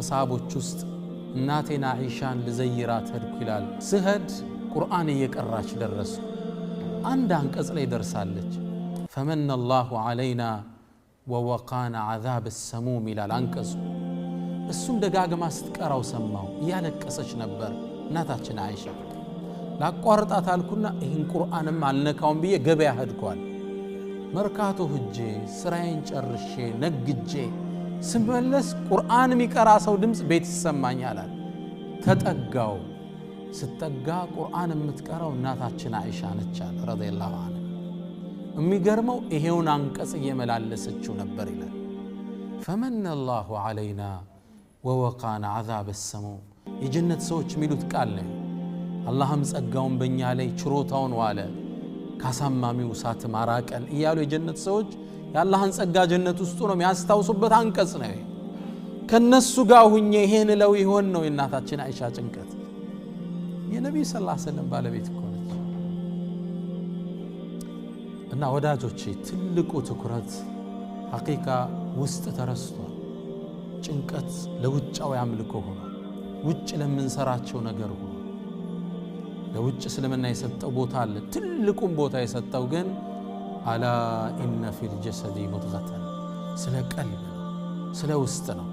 ከሰሃቦች ውስጥ እናቴና አይሻን ለዘይራት ሄድኩ ይላል። ስሄድ ቁርአን እየቀራች ደረሱ። አንድ አንቀጽ ላይ ደርሳለች። ፈመነ አላሁ ዐለይና ወወቃና ዐዛበ ሰሙም ይላል አንቀጹ። እሱም ደጋግማ ስትቀራው ሰማው። እያለቀሰች ነበር እናታችን አይሻ። ላቋርጣት አልኩና ይህን ቁርአንም አልነካውም ብዬ ገበያ ሄድኳል። መርካቶ ሂጄ ስራዬን ጨርሼ ነግጄ ስመለስ ቁርአን የሚቀራ ሰው ድምፅ ቤት ይሰማኛል። ተጠጋው። ስትጠጋ ቁርአን የምትቀራው እናታችን አይሻ ነች አለ ረዲየላሁ ዐንሃ። የሚገርመው ይሄውን አንቀጽ እየመላለሰችው ነበር ይላል። ፈመነ አላሁ ዐለይና ወወቃና ዐዛበ ሰሙም። የጀነት ሰዎች የሚሉት ቃል ነው። አላህም ጸጋውን በእኛ ላይ ችሮታውን ዋለ ካሳማሚው እሳት ማራቀን እያሉ የጀነት ሰዎች የአላህን ጸጋ ጀነት ውስጥ ነው የሚያስታውሱበት አንቀጽ ነው። ከነሱ ጋር ሁኜ ይሄን ለው ይሆን ነው የእናታችን አይሻ ጭንቀት። የነብዩ ሰለላሁ ዐለይሂ ወሰለም ባለቤት እኮ ነች። እና ወዳጆቼ ትልቁ ትኩረት ሐቂቃ ውስጥ ተረስቷል። ጭንቀት ለውጫው ያምልኮ ሆኖ ውጭ ለምንሰራቸው ነገር ሆኖ ለውጭ እስልምና የሰጠው ቦታ አለ። ትልቁም ቦታ የሰጠው ግን አላ ኢነ ፊል ጀሰዲ ሙድገተን ስለ ቀልብ ነው፣ ስለ ውስጥ ነው።